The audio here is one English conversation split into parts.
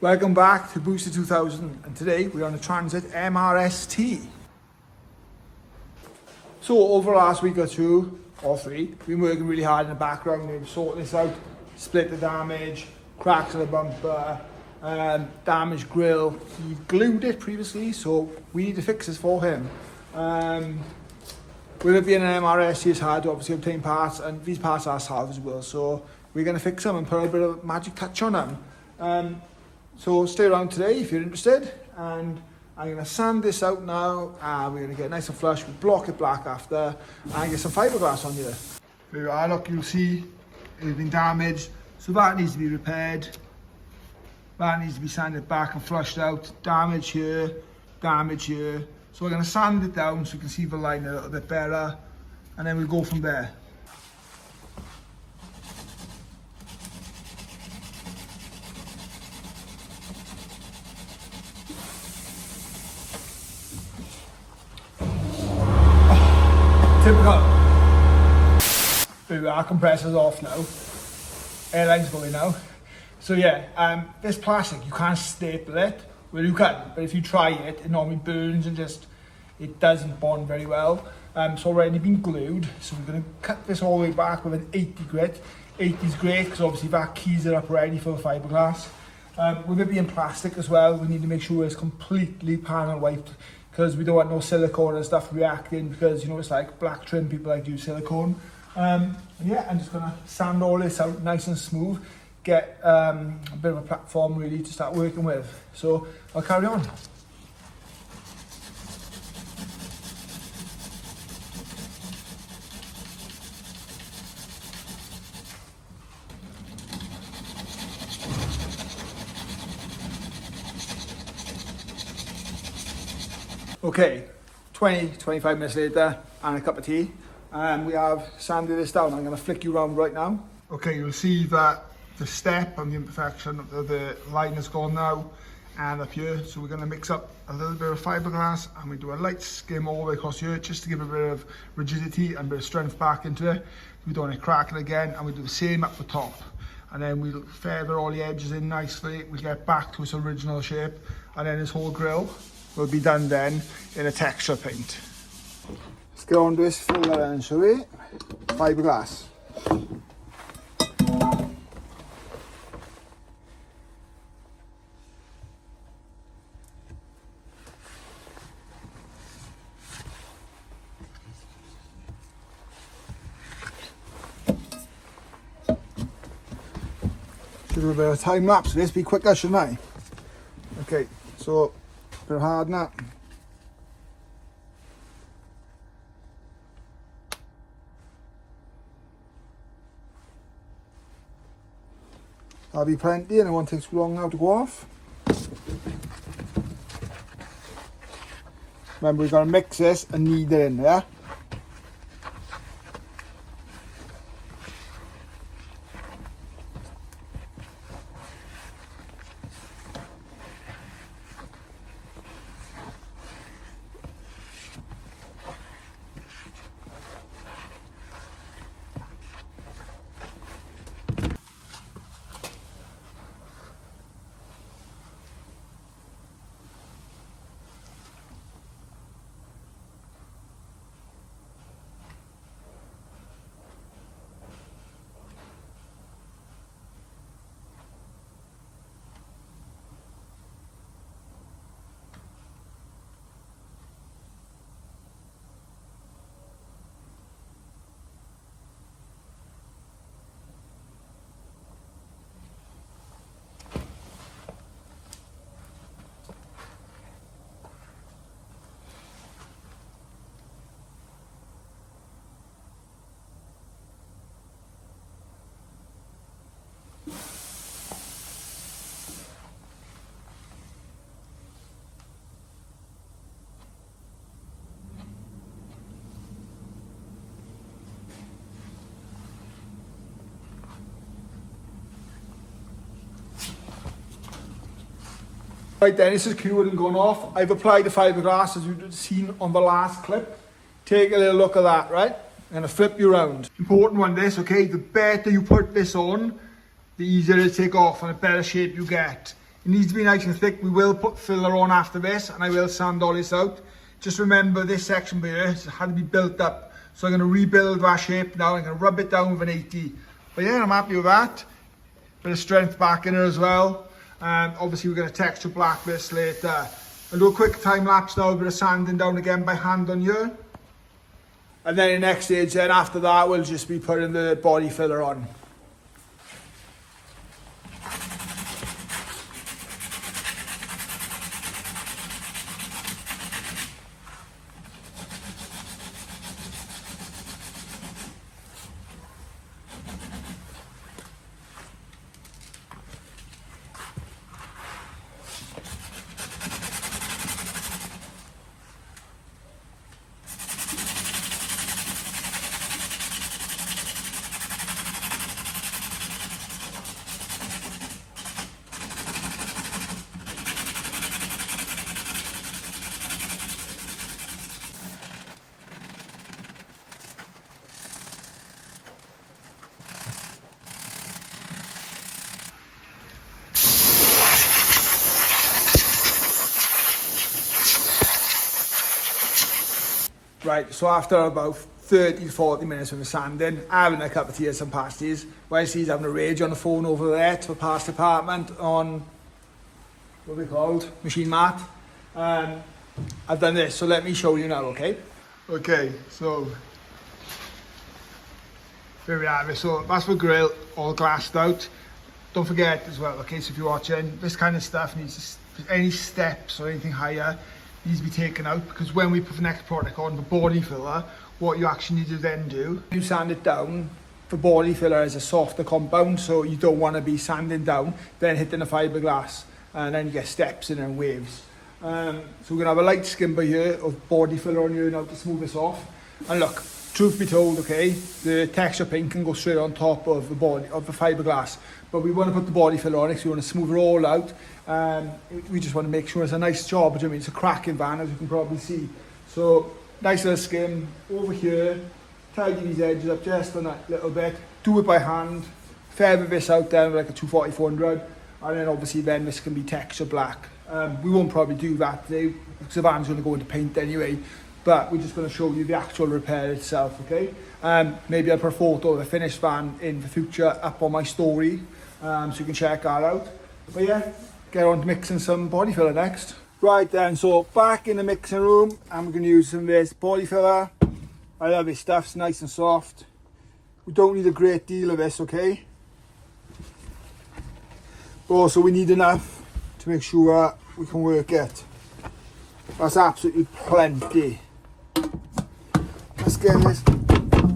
Welcome back to Booster 2000, and today we're on the Transit MSRT. So over the last week or two, or three, we've been working really hard in the background. We've sorted this out, split the damage, cracks in the bumper, damaged grille. He glued it previously, so we need to fix this for him. With it being an MRST, it's hard to obviously obtain parts, and these parts are salvageable, so we're going to fix them and put a bit of magic touch on them. So stay around today if you're interested, and I'm going to sand this out now, and we're going to get nice and flush, we'll block it black after, and get some fiberglass on here. There you are, look, you'll see it's been damaged, so that needs to be repaired. That needs to be sanded back and flushed out. Damage here, damage here. So we're going to sand it down so you can see the line a little bit better, and then we'll go from there. Typical. Our compressor's off now. Airline's going now. So yeah, this plastic, you can't staple it. Well, you can, but if you try it, it normally burns and it doesn't bond very well. It's already been glued, so we're going to cut this all the way back with an 80 grit. 80 is great because obviously that keys it up ready for the fiberglass. With it being plastic as well, we need to make sure it's completely panel wiped, because we don't want no silicone and stuff reacting, because you know it's like black trim, people like to use silicone. And yeah, I'm just going to sand all this out nice and smooth, get a bit of a platform really to start working with. So I'll carry on. Okay, 20-25 minutes later, and a cup of tea, and we have sanded this down. I'm going to flick you around right now. Okay, you'll see that the step and the imperfection of the line has gone now, and up here, so we're going to mix up a little bit of fiberglass, and we do a light skim all the way across here, just to give a bit of rigidity and a bit of strength back into it. We don't want to crack it again, and we do the same up the top, and then we'll feather all the edges in nicely. We get back to its original shape, and then this whole grille will be done then in a texture paint. Let's get on to this filler then, shall we? Fiberglass. Should do a bit of time lapse. This be quicker, shouldn't I? Okay, so a bit of hardener. That'll be plenty, and it won't take too long now to go off. Remember, we've got to mix this and knead it in there. Right then, this is cured and gone off. I've applied the fiberglass as you've seen on the last clip. Take a little look at that, right? I'm going to flip you around. Important one this, okay? The better you put this on, the easier it'll take off and the better shape you get. It needs to be nice and thick. We will put filler on after this, and I will sand all this out. Just remember this section here had to be built up. So I'm going to rebuild that shape now. I'm going to rub it down with an 80. But yeah, I'm happy with that. Bit of strength back in her as well. Obviously we're going to texture black this later. I'll do a quick time lapse now, a bit of sanding down again by hand on here. And then the next stage then after that we'll just be putting the body filler on. Right, so after about 30 to 40 minutes of the sanding, having a cup of tea and some pasties, whilst he's having a rage on the phone over there to the past department on, what are they called? Machine mat. I've done this, so let me show you now, okay? Okay, so there we have it. So that's the grill, all glassed out. Don't forget as well, okay, so if you're watching, this kind of stuff needs to, any steps or anything higher needs to be taken out, because when we put the next product on, the body filler, what you actually need to then do, you sand it down. The body filler is a softer compound, so you don't want to be sanding down, then hitting the fiberglass, and then you get steps in and waves. So we're going to have a light skimper here of body filler on here now to smooth this off. And look, truth be told, okay, the texture paint can go straight on top of the body, of the fiberglass, but we want to put the body filler on it, so we want to smooth it all out. We just want to make sure it's a nice job, do you know what I mean? It's a cracking van, as you can probably see. So, nice little skim over here, tidy these edges up just on that little bit, do it by hand, feather this out then with like a 240-400, and then obviously then this can be texture black. We won't probably do that today, because the van's going to go into paint anyway, but we're just going to show you the actual repair itself, okay? Maybe I'll put a photo of the finished van in the future up on my story, so you can check that out. But yeah, get on to mixing some body filler next. Right then, so back in the mixing room, I'm going to use some of this body filler. I love this stuff, it's nice and soft. We don't need a great deal of this, okay? But also we need enough to make sure we can work it. That's absolutely plenty. Let's get this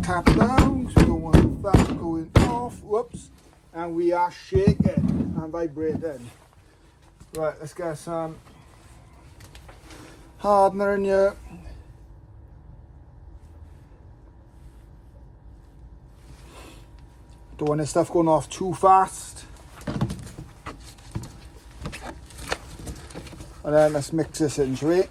tap down, because we don't want that going off. Whoops. And we are shaking and vibrating. Right, let's get some hardener in here. Don't want this stuff going off too fast. And then let's mix this in, shall we?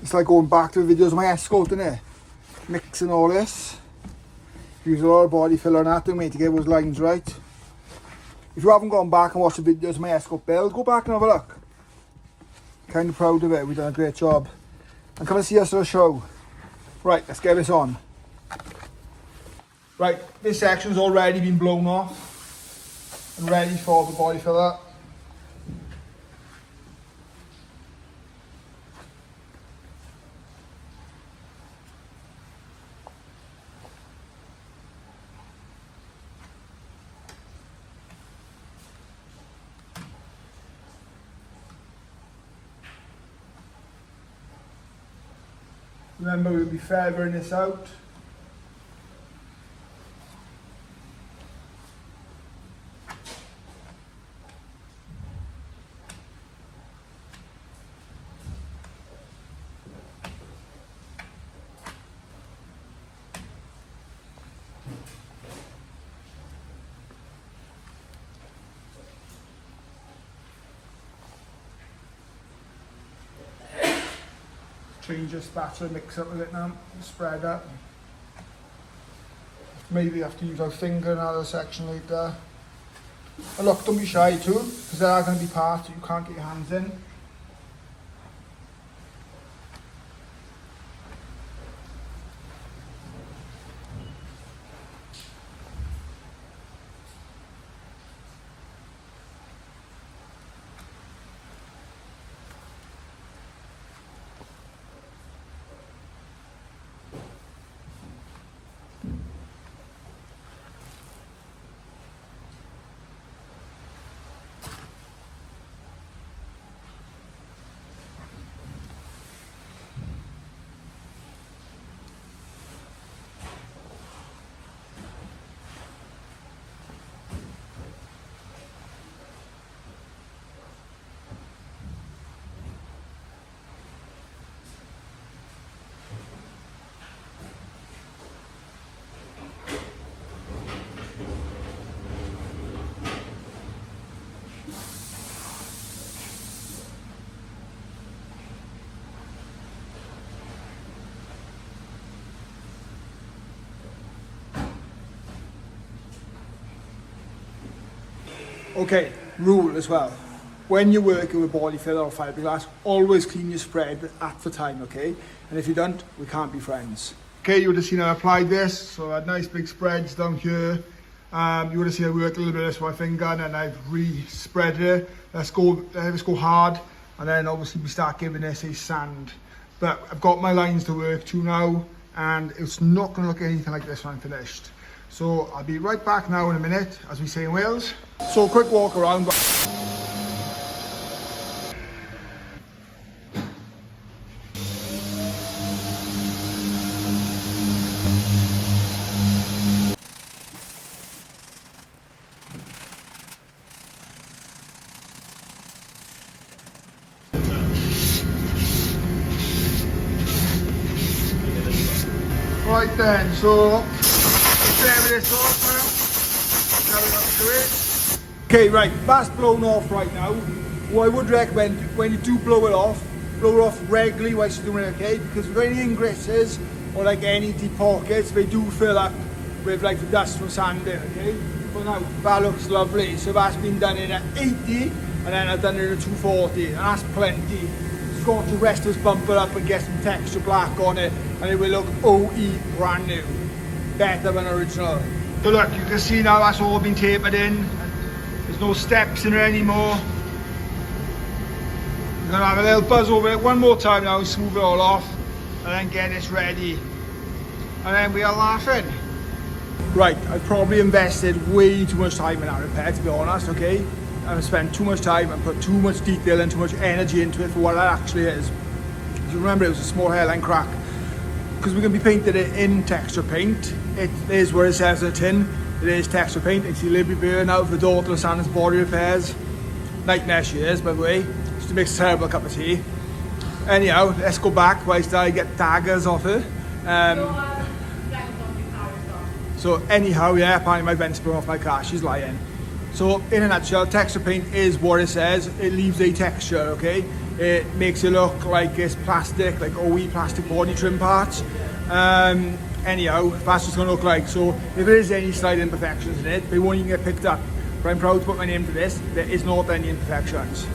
It's like going back to the videos of my escort, isn't it? Mixing all this. Use a lot of body filler and that, don't we, to get those lines right. If you haven't gone back and watched the videos of my escort build, go back and have a look. Kind of proud of it, we've done a great job. And come and see us at a show. Right, let's get this on. Right, this section's already been blown off and ready for the body filler. Remember, we'll be feathering this out. change the spatter, mix up with it now, spread up. Maybe have to use our finger in another section later. And look, don't be shy too, because there are going to be parts that you can't get your hands in. Okay, rule as well. When you're working with body filler or fiberglass, always clean your spread at the time, okay? And if you don't, we can't be friends. Okay, you would have seen I applied this, so I had nice big spreads down here. You would have seen I worked a little bit of this with my finger and then I've re-spread it. Let's go hard, and then obviously we start giving this a sand. But I've got my lines to work to now, and it's not going to look anything like this when I'm finished. So I'll be right back now in a minute, as we say in Wales. So quick walk around. Right then, so this off now. Okay, right, that's blown off right now. What I would recommend, when you do blow it off regularly whilst you're doing it, okay? Because if any ingresses or like any deep pockets, they do fill up with like the dust from sanding, okay? But now, that looks lovely. So that's been done in at 80, and then I've done it in at 240, and that's plenty. Just got to rest this bumper up and get some texture black on it, and it will look OE brand new. Better than original. So look, you can see now that's all been tapered in. There's no steps in it anymore. We're gonna have a little buzz over it one more time now, smooth it all off, and then get this ready. And then we are laughing. Right, I probably invested way too much time in that repair, to be honest, okay? I've spent too much time and put too much detail and too much energy into it for what it actually is. As you remember, it was a small hairline crack. Because we're going to be painting it in texture paint. It is where it says on the tin. It is texture paint. It's the Libby Burn out of the daughter of Santa's body repairs. Nightmare she is, by the way. She makes a terrible cup of tea. Anyhow, let's go back whilst I get daggers off her. So anyhow, yeah, apparently my vents blew off my car. She's lying. So in a nutshell, texture paint is what it says. It leaves a texture, okay? It makes it look like it's plastic, like OE plastic body trim parts. Anyhow, that's just gonna look like. So if there is any slight imperfections in it, they won't even get picked up. But I'm proud to put my name to this. There is not any imperfections.